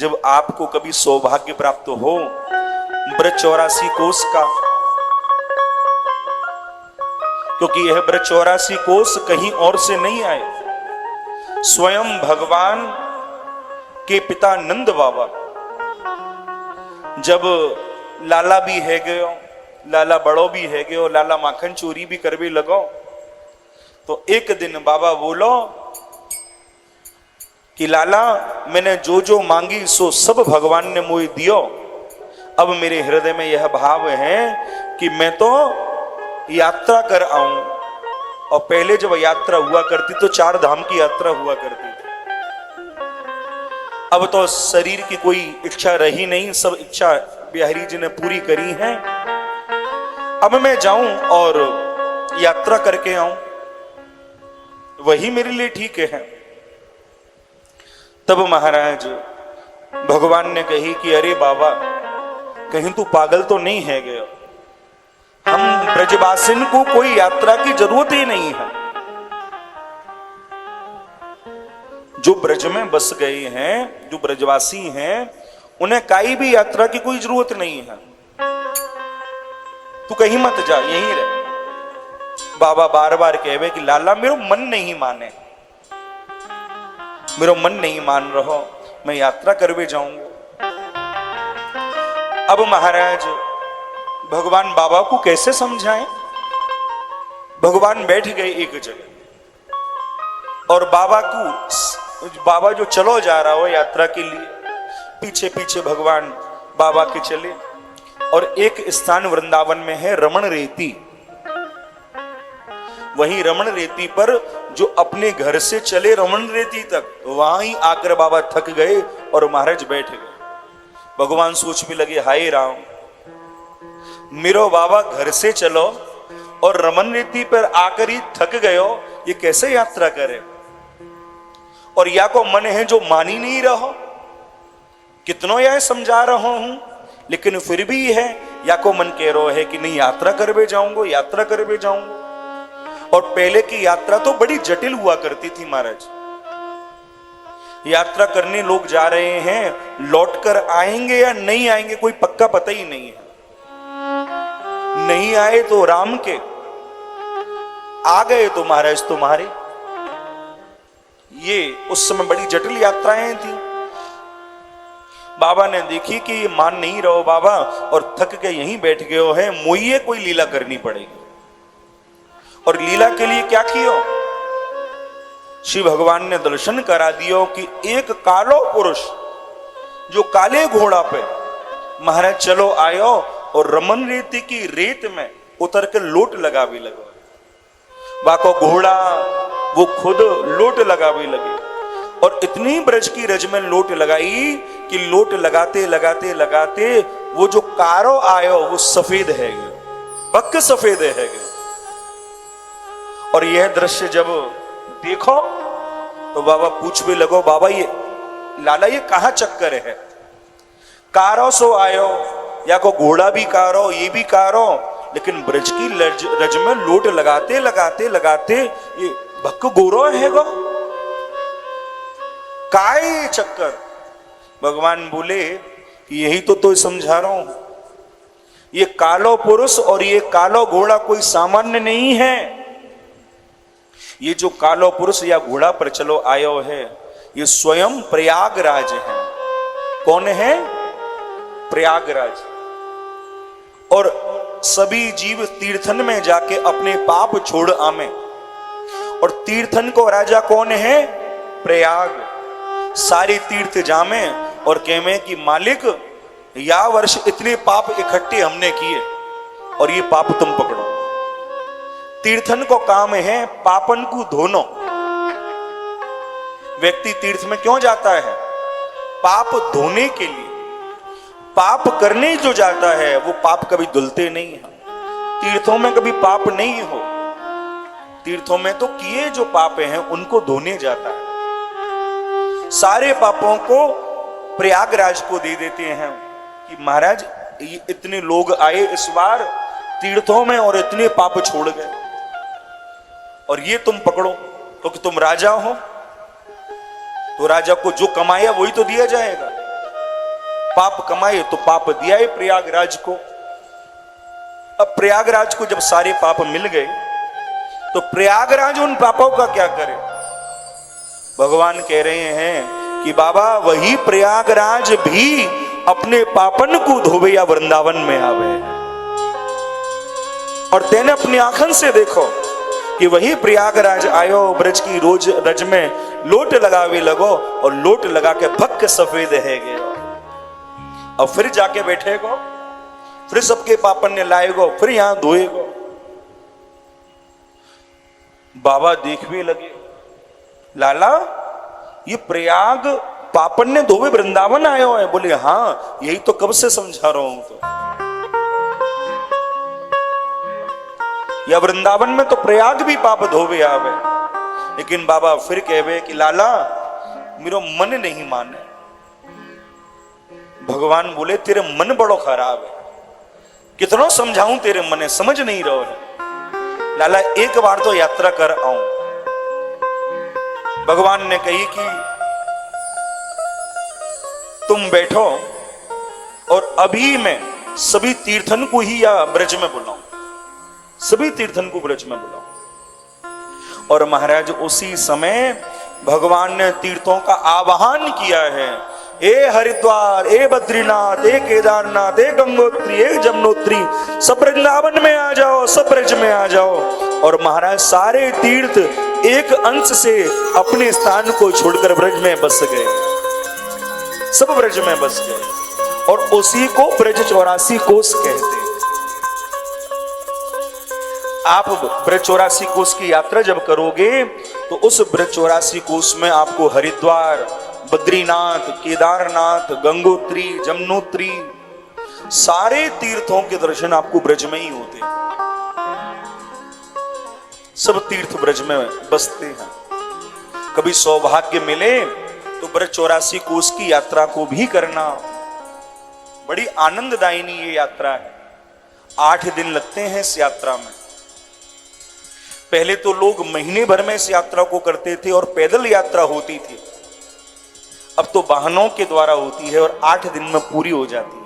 जब आपको कभी सौभाग्य प्राप्त हो ब्रज 84 कोस का, क्योंकि यह ब्रज 84 कोस कहीं और से नहीं आए, स्वयं भगवान के पिता नंद बाबा जब लाला भी है गयो, लाला बड़ो भी है गयो, लाला माखन चोरी भी करवे लगो, तो एक दिन बाबा बोलो कि लाला मैंने जो जो मांगी सो सब भगवान ने मुझे दियो। अब मेरे हृदय में यह भाव है कि मैं तो यात्रा कर आऊं। और पहले जब यात्रा हुआ करती तो 4 धाम की यात्रा हुआ करती थी। अब तो शरीर की कोई इच्छा रही नहीं, सब इच्छा बिहारी जी ने पूरी करी है। अब मैं जाऊं और यात्रा करके आऊं, वही मेरे लिए ठीक है। तब महाराज भगवान ने कही कि अरे बाबा कहीं तू पागल तो नहीं है गया, हम ब्रजवासिन को कोई यात्रा की जरूरत ही नहीं है। जो ब्रज में बस गए हैं, जो ब्रजवासी हैं, उन्हें काई भी यात्रा की कोई जरूरत नहीं है। तू कहीं मत जा, यहीं रह। बाबा बार बार कहवे कि लाला मेरो मन नहीं माने, मेरो मन नहीं मान रहो, मैं यात्रा करवे जाऊंगा। अब महाराज भगवान बाबा को कैसे समझाएं? भगवान बैठ गए एक जगह और बाबा जो चलो जा रहा हो यात्रा के लिए, पीछे पीछे भगवान बाबा के चले। और एक स्थान वृंदावन में है रमण रेती। वही रमण रेती पर जो अपने घर से चले रमण रेती तक, वहां ही आकर बाबा थक गए और महाराज बैठ गए। भगवान सोचने लगे, हाय राम, मेरो बाबा घर से चलो और रमन रेती पर आकर ही थक गयो, ये कैसे यात्रा करे? और या को मन है जो मान ही नहीं रहो, कितनों यह समझा रहा हूं, लेकिन फिर भी है या को मन कह रहा है कि नहीं यात्रा करवे जाऊंगा, यात्रा करवे जाऊंगा। और पहले की यात्रा तो बड़ी जटिल हुआ करती थी महाराज। यात्रा करने लोग जा रहे हैं, लौटकर आएंगे या नहीं आएंगे कोई पक्का पता ही नहीं है। नहीं आए तो राम के, आ गए तो महाराज तुम्हारे। ये उस समय बड़ी जटिल यात्राएं थी। बाबा ने देखी कि ये मान नहीं रहो बाबा और थक के यहीं बैठ गए हो है, मुझे कोई लीला करनी पड़ेगी। और लीला के लिए क्या कियो? श्री भगवान ने दर्शन करा दियो कि एक कालो पुरुष जो काले घोड़ा पे महाराज चलो आयो और रमन रेती की रेत में उतर के लोट लगा भी लगा। बाको घोड़ा वो खुद लोट लगा भी लगे और इतनी ब्रज की रज में लोट लगाई कि लोट लगाते लगाते लगाते वो जो कारो आयो वो सफेद है गयो, पक्का सफेद है गयो। और यह दृश्य जब देखो तो बाबा पूछ भी लगो, बाबा ये लाला ये कहां चक्कर है? कारो सो आयो, या को घोड़ा भी कारो, ये भी कारो, लेकिन ब्रज की रज में लोट लगाते लगाते लगाते ये भक्क गोरो है गो, काय चक्कर? भगवान बोले यही तो समझा रहा हूं, ये कालो पुरुष और ये कालो घोड़ा कोई सामान्य नहीं है। ये जो कालो पुरुष या घोड़ा पर चलो आयो है, ये स्वयं प्रयागराज है। कौन है? प्रयागराज। और सभी जीव तीर्थन में जाके अपने पाप छोड़ आमे। और तीर्थन को राजा कौन है? प्रयाग। सारे तीर्थ जामे और कहमे कि मालिक या वर्ष इतने पाप इकट्ठे हमने किए और ये पाप तुम पकड़ो। तीर्थन को काम है पापन को धोनो। व्यक्ति तीर्थ में क्यों जाता है? पाप धोने के लिए। पाप करने जो जाता है वो पाप कभी धुलते नहीं है। तीर्थों में कभी पाप नहीं हो, तीर्थों में तो किए जो पाप हैं उनको धोने जाता है। सारे पापों को प्रयागराज को दे देते हैं कि महाराज ये इतने लोग आए इस बार तीर्थों में और इतने पाप छोड़ गए और ये तुम पकड़ो, क्योंकि तुम राजा हो तो राजा को जो कमाया वही तो दिया जाएगा। पाप कमाए तो पाप दिया है प्रयागराज को। अब प्रयागराज को जब सारे पाप मिल गए तो प्रयागराज उन पापों का क्या करे? भगवान कह रहे हैं कि बाबा वही प्रयागराज भी अपने पापन को धोवे या वृंदावन में आवे। और तेने अपनी आंखन से देखो कि वही प्रयागराज आयो ब्रज की रोज रज में लोट लगावे लगो और लोट लगा के भक्क सफेद है गए। अब फिर जाके बैठेगो, फिर सबके पापन ने लाएगो, फिर यहां धोएगो। बाबा देखने लगे, लाला ये प्रयाग पापन ने धोवे वृंदावन आयो है। बोले हाँ, यही तो कब से समझा रहा हूं। तो या वृंदावन में तो प्रयाग भी पाप धोवे आवे। लेकिन बाबा फिर कहवे कि लाला मेरो मन नहीं माने। भगवान बोले तेरे मन बड़ो खराब है, कितनो समझाऊं तेरे मने समझ नहीं रहो है। लाला एक बार तो यात्रा कर आऊं। भगवान ने कही कि तुम बैठो और अभी मैं सभी तीर्थन को ही या ब्रज में बुलाऊं, सभी तीर्थन को ब्रज में बुलाऊं। और महाराज उसी समय भगवान ने तीर्थों का आवाहन किया है। ए हरिद्वार, ए बद्रीनाथ, ए केदारनाथ, ए गंगोत्री, ए जमुनोत्री, सब वृंदावन में आ जाओ, सब ब्रज में आ जाओ। और महाराज सारे तीर्थ एक अंश से अपने स्थान को छोड़कर ब्रज में बस गए, सब ब्रज में बस गए। और उसी को ब्रज 84 कोस कहते। आप ब्रज 84 कोस की यात्रा जब करोगे तो उस ब्रज 84 कोस में आपको हरिद्वार, बद्रीनाथ, केदारनाथ, गंगोत्री, जमुनोत्री सारे तीर्थों के दर्शन आपको ब्रज में ही होते हैं। सब तीर्थ ब्रज में बसते हैं। कभी सौभाग्य मिले तो ब्रज 84 कोस की यात्रा को भी करना। बड़ी आनंददायिनी ये यात्रा है। 8 दिन लगते हैं इस यात्रा में। पहले तो लोग महीने भर में इस यात्रा को करते थे और पैदल यात्रा होती थी। अब तो वाहनों के द्वारा होती है और 8 दिन में पूरी हो जाती है।